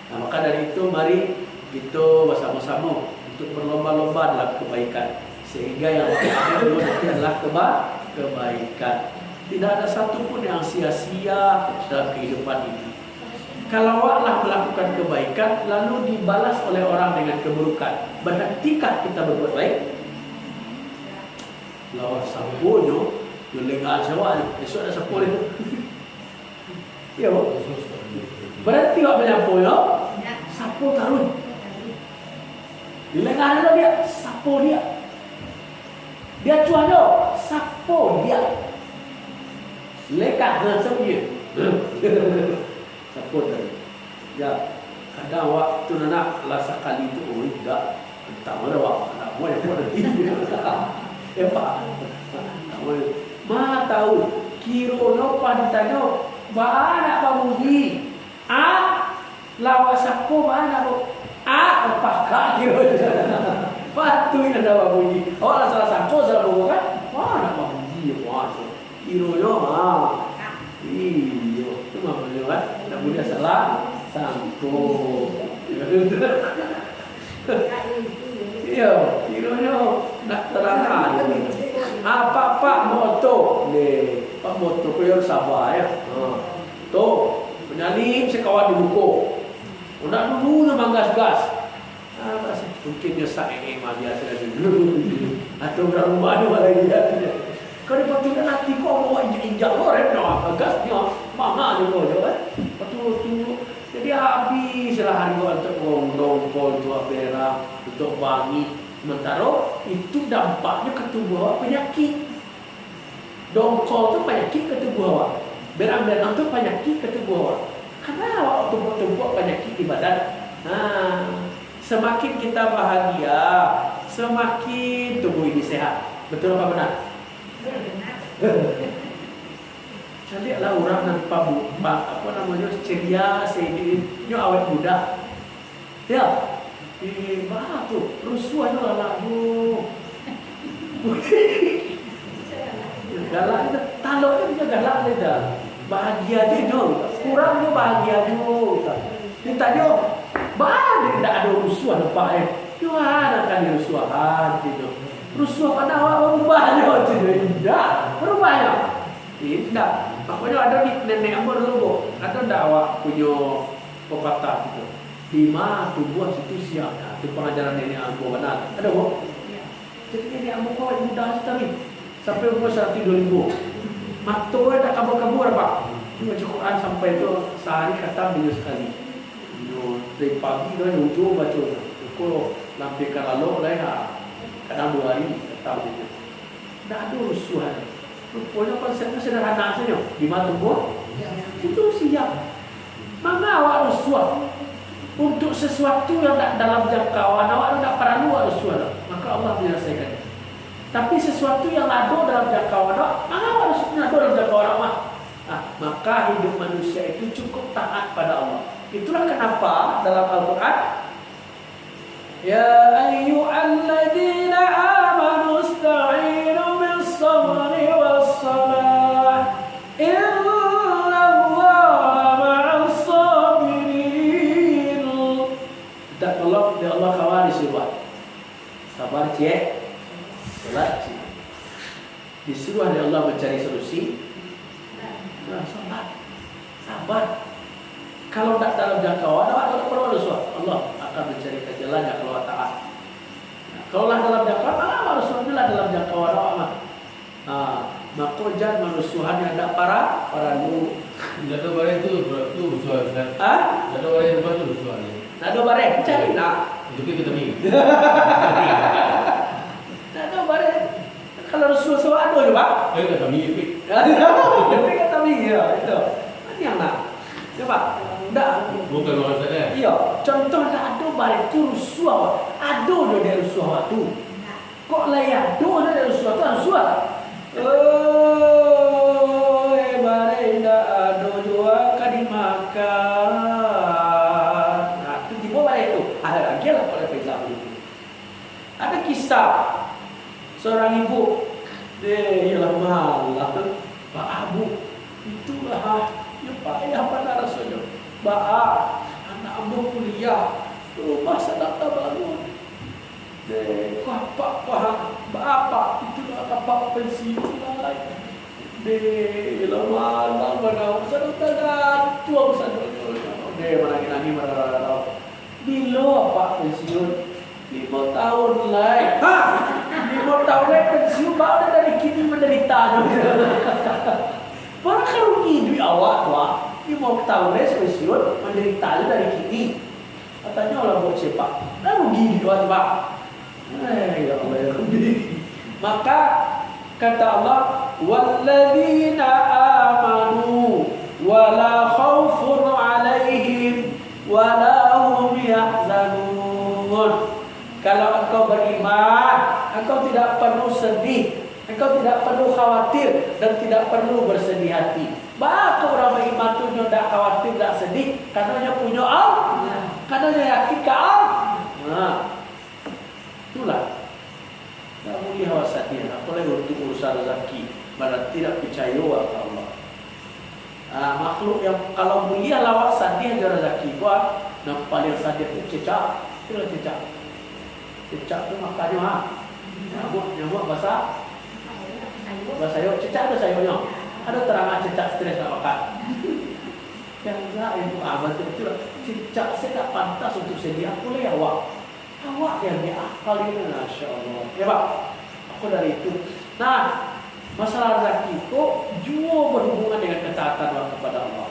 Nah, maka dari itu mari kita bersama-sama untuk berlomba-lomba dalam kebaikan, sehingga yang ada nanti adalah kebaikan. Tidak ada satupun yang sia-sia dalam kehidupan ini. Kalau awaklah melakukan kebaikan lalu dibalas oleh orang dengan keburukan, berhentikah kita berbuat baik? Lawan sampunyo, yung lengan sawa, esok ada sampul itu. Ya, berhenti awak menyapu yo, sapu tarun. Di lengan itu dia, sapu dia. Dia cuaca, sapu dia. Lekat dengan semuanya. Sapu tadi. Ya, kadang waktu nak lasa kali itu, oh tidak, entah mana awak nak buat yang buat nanti. Ya pak, tak boleh. Ma tahu, kiro lopan ditanya, mana pak Budi? Lawa sapu mana bu? Apakah kiro? Patuh ini ada pak Budi. Awak salah sapu salah buku kan? Mana pak Budi? Kiro yo, iyo, itu mah boleh kan? Tak boleh salah sampo. Iya, kironya nak terangkan. Apa moto? Le, pak moto kau yang sabar ya. Tuh, penyalim sekawan di buku. Udah dulu memang gas-gas. Mungkin dia sakit biasa dulu. Atau orang rumah lagi dia. Kalau dipotongkan nanti kau bawa injak lorem no, gasnya mahal juga kan. Betul. Jadi habislah hari untuk dongkol, untuk berak, untuk wangi. Sementara itu dampaknya ke tubuh awak penyakit. Dongkol itu penyakit ke tubuh awak. Berak-berak itu penyakit ke tubuh awak. Karena awak tumpuk-tumpuk penyakit di badan. Semakin kita bahagia, semakin tubuh ini sehat. Betul apa benar? Cantiklah orang tanpa ceria, sedih, awet muda. Ya, tuh rusuhan lalu. Galak itu, taloknya juga galak saja. Bahagia dia dong, kurangnya bahagia dong. Ditanya, tidak ada rusuhan apa dia ada kan rusuhan gitu. Rusuh pada awak berubahnya waktu itu. Tidak, berubahnya. Tidak. Makanya ada di nenek amor dulu. Ada tak awak punya pepatah gitu. 5 tubuh situ siap. Nah, itu pengajaran nenek amor benar. Ada bu? Jadi nenek amor kau mudah sekali. Sampai umur 102 ribu. Maktu ada kabur-kabur pak. Baca Quran sampai itu sehari kata beliau sekali. Dari pagi dia hujung baca. Kalau lampikan lalu lah ya. Kadang 2 hari kata beliau. Tidak ada rusuhan. Rupanya konsepnya sederhana saja. 5 tubuh itu siap. Mana awak rusuh untuk sesuatu yang tak dalam jangkauan awak tidak perlu rusuh. Maka Allah menyelesaikan. Tapi sesuatu yang ada dalam jangkauan awak, mana awak rusuh ada dalam jangkauan awak? Maka hidup manusia itu cukup taat pada Allah. Itulah kenapa dalam Al-Quran, ya ayyuhalladzina amanu ista'inu bis-sabri was-salah innallaha ma'as-sabirin. Minta tolong dia Allah kawan disuruh sabar cik, salat cik. Disuruh oleh Allah mencari solusi. Sabar. Kalau tak dalam jangkauan, awak tak perlu rusuh. Allah akan mencari jalannya kalau awak taat. Kalau lah dalam jangkauan, awak rusuh lah dalam jangkauan awak. Maka jangan merusuhan yang ada para dulu. Tidak ada barang itu rusuh. Tidak ada barang itu rusuh. Tidak ada barang, cari nak. Itu kita ni. Tidak ada barang. Kalau rusuh ada juga. Kata kami. Tapi kata kami ya itu. Mana yang nak? Coba. Tidak. Bukan orang sana. Iya. Contoh tak ada barang itu rusuh. Ada dia rusuh waktu. Kok layak? Ada dia rusuh tu rusuh. Oh, barang tak ada juga kan dimakan. Nah, itu di bawah barang itu. Ada lagi lah kalau pegang itu. Ada kisah seorang ibu, dia ialah malah Pak Abu, itulah yang payah pada rasanya. Pak, anak abu kuliah, rumah sedang tak bangun. Bapak faham, bapak itulah bapak pensiun lah. Dia malah mana sedang tak tua besarnya. Dia menangis marah. Bila pak pensiun? 5 tahun lah. 5 tahun lah pensiun baru dari kini menderita. Baru kan rugi duit awak tu. 5 tahun lah pensiun menderita dari kini. Katanya orang buat sepak. Dah rugi duit awak tu pak. Ya Allah ya Rabbi. Maka kata Allah, walladzina amanu wala khaufun alaihim wala hum yahzanun. Kalau engkau beriman, engkau tidak perlu sedih, engkau tidak perlu khawatir dan tidak perlu bersedih hati. Bahkan orang beriman itu tidak khawatir, tidak sedih, karena dia punya Allah, karena dia yakin ke Allah. Nah, itulah. Tak boleh hawas hati. Apalagi untuk urusan rezeki, malah tidak percaya kepada Allah. Makhluk yang kalau mulia lawak sadih aja rezeki buat, nampak yang sadih itu cecak, itulah cecak. Cecak tu makannya nyamuk bahasa sayur. Cecak ada sayurnya. Ada terangan cecak stres nak makan. Yang lain itu betul. Cecak saya tak pantas untuk sedih. Aku lah awak yang diakal ini, Masya Allah. Ya pak, aku dari itu. Nah, masalah rezeki itu juga berhubungan dengan ketaatan kepada Allah.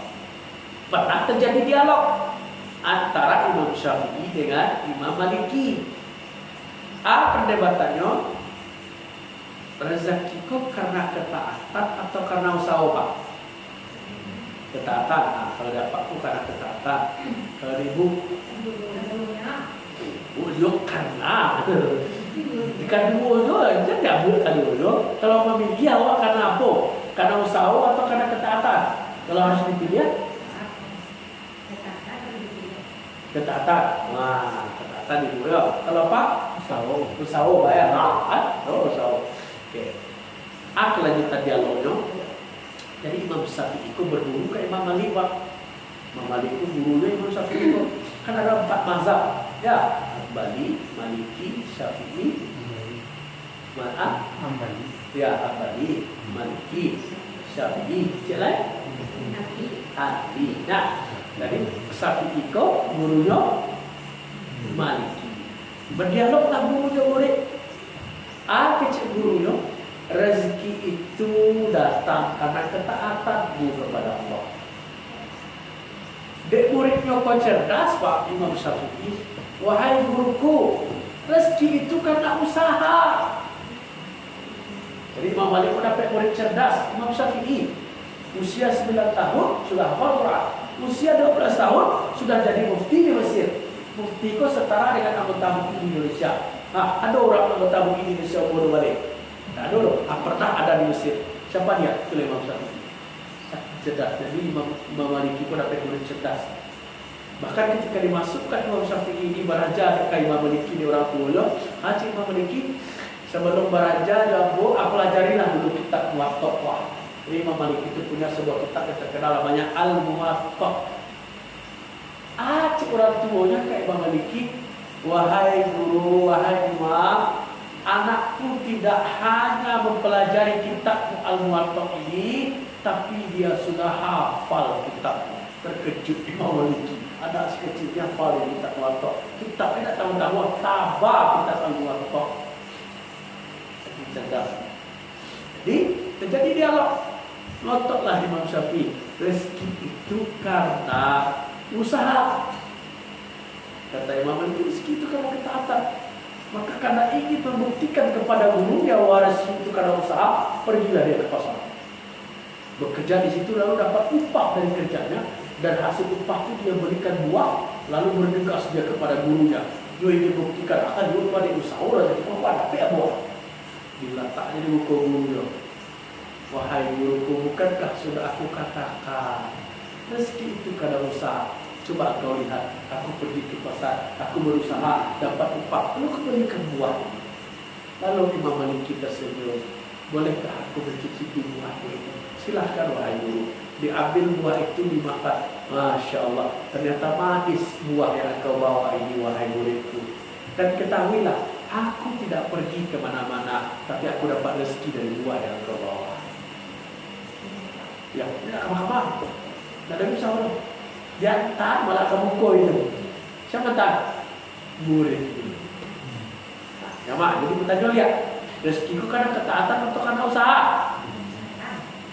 Pernah terjadi dialog antara Imam Syafi'i dengan Imam Maliki. Perdebatannya, rezeki kau karena ketaatan atau karena usaha pak? Ketaatan. Kalau dapat aku karena ketaatan. Kalau ibu, dia karena jika dua jangan buat kali dulu. Kalau memilih awak karena apa? Karena usaha atau karena ketaatan? Kalau harus dipilih, ketaatan. Wah, ketaatan ibu ya. Kalau pak, usaha bayar. Usaha. Okey. Lanjutan dialognya. Jadi Imam Syafi'i itu berguru ke Imam Malik pak. Imam Malik itu gurunya Imam Syafi'i itu. Kan ada 4 mazhab. Ya, Hambali, Maliki, Syafi'i, Ambali. Ya, Hambali, Maliki, Syafi'i, cik lain? Hanafi. Nah, jadi Syafi'i ko gurunya Maliki. Berdialoglah gurunya murid. Kecil gurunya, rezeki itu datang karena ketaatanmu kepada Allah. Dek muridnya kau cerdas, Pak Imam Syafi'i. Wahai guruku, rezeki itu karena usaha. Jadi Imam Malik pun dapat murid cerdas, Imam Syafi'i. Usia 9 tahun sudah hafal Quran. Usia 12 tahun sudah jadi mufti di Mesir. Mufti kau setara dengan anggota MUI di Indonesia. Nah, ada orang anggota MUI di Indonesia umur balik. Tak ada loh. Pernah ada di Mesir. Siapa dia? Itu Imam Syafi'i. Cerdas. Jadi Imam Malik pun dapat murid cerdas. Bahkan ketika dimasukkan Imam Syafi'i ini beraja ke Imam Malik ini orang tua, Cik Imam Malik sebelum beraja jambu, pelajarilah dulu kitab Muwatta. Jadi Imam Malik itu punya sebuah kitab yang terkenal namanya Al-Muwatta. Cik orang tuanya kayak Imam Malik, wahai guru, wahai imam, anakku tidak hanya mempelajari kitab Al-Muwatta ini, tapi dia sudah hafal kitabnya. Terkejut Imam Malik. Anak sekecil yang hafal kitab Muwatta. Kitab tidak tahu-tahu tabah kitab Al-Muwatta. Cerdas. Jadi terjadi dialog. Ngototlah Imam Syafi'i. Rezeki itu karena usaha. Kata Imam Malik, rezeki itu karena ketaatan. Maka karena ingin membuktikan kepada gurunya waris itu karena usaha, pergilah dia ke pasar. Bekerja di situ lalu dapat upah dari kerjanya, dan hasil upah itu dia berikan buah, lalu bergegas dia kepada gurunya. Dia ingin membuktikan akan dia pada usaha jadi apa tapi buah. Diletaknya di buku gurunya. Wahai guruku, bukankah sudah aku katakan rezeki itu karena usaha? Coba kau lihat, aku pergi ke pasar, aku berusaha dapat upah, lalu kembalikan buah. Lalu Imam Malik tersenyum, bolehkah aku mencicipi buah itu? Silahkan wahai guru. Diambil buah itu dimakan. Masya Allah, ternyata manis buah yang kau bawa ini wahai muridku. Dan ketahuilah, aku tidak pergi kemana-mana, tapi aku dapat rezeki dari buah yang kau bawa. Ya, tidak kemana-mana. Tidak ada bisa orang. Dia tak malah kamu kau itu. Siapa tak? Murid ini. Ya mak, jadi kita jual lihat. Rezekiku karena ketaatan atau karena usaha?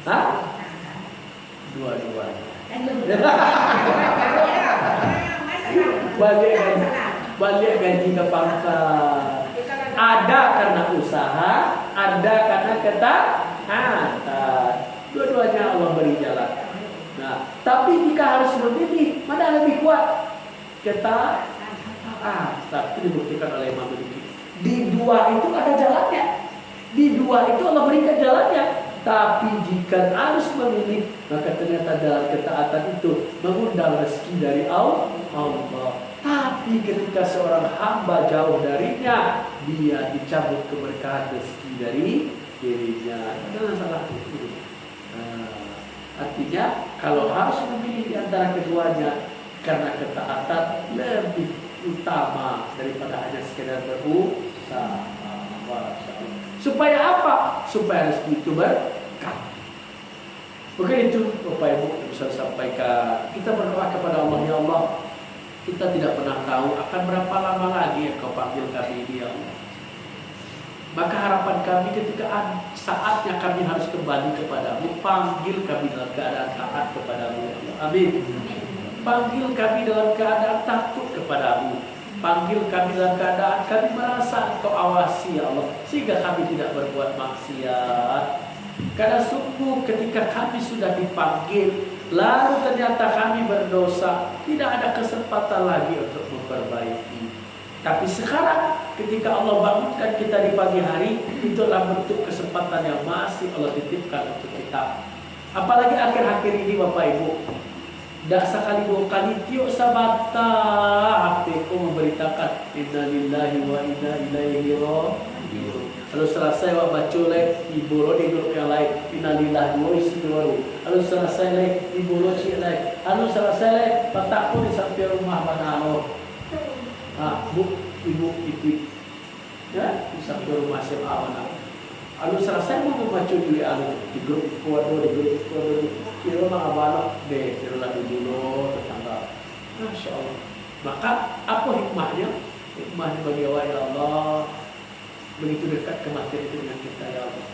Hah? Dua-duanya. Balik gaji ke pangkat. Ada karena usaha, ada karena ketaatan. Dua-duanya Allah beri jalan. Nah, tapi jika harus memilih, mana lebih kuat? Tapi dibuktikan oleh Imam Malik. Di dua itu ada jalannya. Di dua itu Allah berikan jalannya. Tapi jika harus memilih, maka ternyata jalan ketaatan itu mengundang rezeki dari Allah. Tapi ketika seorang hamba jauh darinya, dia dicabut keberkahan rezeki dari dirinya. Jangan salah itu. Artinya kalau harus memilih di antara keduanya, karena ketaatan lebih utama daripada hanya sekedar berusaha. Supaya apa? Supaya rezeki itu berkah. Bukan itu Bapak Ibu yang bisa sampaikan. Kita berdoa kepada Allah, ya Allah, kita tidak pernah tahu akan berapa lama lagi yang Kau panggil kami ini, ya Allah. Maka harapan kami ketika saatnya kami harus kembali kepadamu, panggil kami dalam keadaan taat kepadamu, ya Allah. Amin. Panggil kami dalam keadaan takut kepadamu. Panggil kami dalam keadaan kami merasa Engkau awasi, ya Allah, sehingga kami tidak berbuat maksiat. Karena sungguh ketika kami sudah dipanggil, lalu ternyata kami berdosa, tidak ada kesempatan lagi untuk memperbaiki. Tapi sekarang ketika Allah bangunkan kita di pagi hari, itulah bentuk kesempatan yang masih Allah titipkan untuk kita. Apalagi akhir-akhir ini Bapak Ibu, dah sekali dua kali tiuk sabata HPku memberitakan inna lillahi wa inna ilaihi raji'un. Lalu selesai wak baca lek ibu lo di grup yang lain inna lillahi wa isi baru. Lalu selesai lek ibu lo cik lek. Lalu selesai lek patakku di samping rumah mana lo. Bu, ibu itu ya di samping rumah SMA mana. Anu selesai mau membaca dulu anu di grup kuado kira mga balok deh kira lagi dulu tetangga. Masya Allah. Maka apa hikmahnya? Hikmahnya bagi Allah begitu dekat kematian itu dengan kita ya Allah.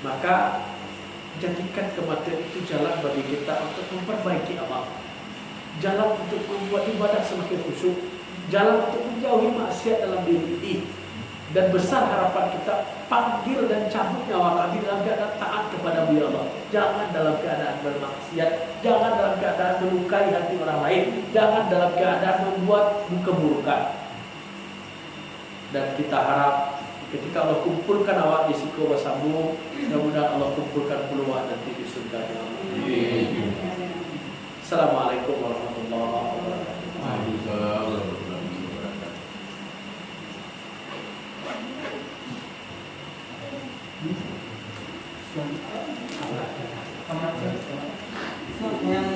Maka jadikan kematian itu jalan bagi kita untuk memperbaiki amal, jalan untuk membuat ibadah semakin khusyuk, jalan untuk menjauhi maksiat dalam diri ini. Dan besar harapan kita panggil dan cabut nyawa kami dalam keadaan taat kepada Allah. Jangan dalam keadaan bermaksiat, jangan dalam keadaan melukai hati orang lain, jangan dalam keadaan membuat keburukan. Dan kita harap ketika Allah kumpulkan awak di siku bersambung, mudah-mudahan Allah kumpulkan peluang nanti di surga. Assalamualaikum warahmatullahi wabarakatuh. Waalaikumsalam. Yang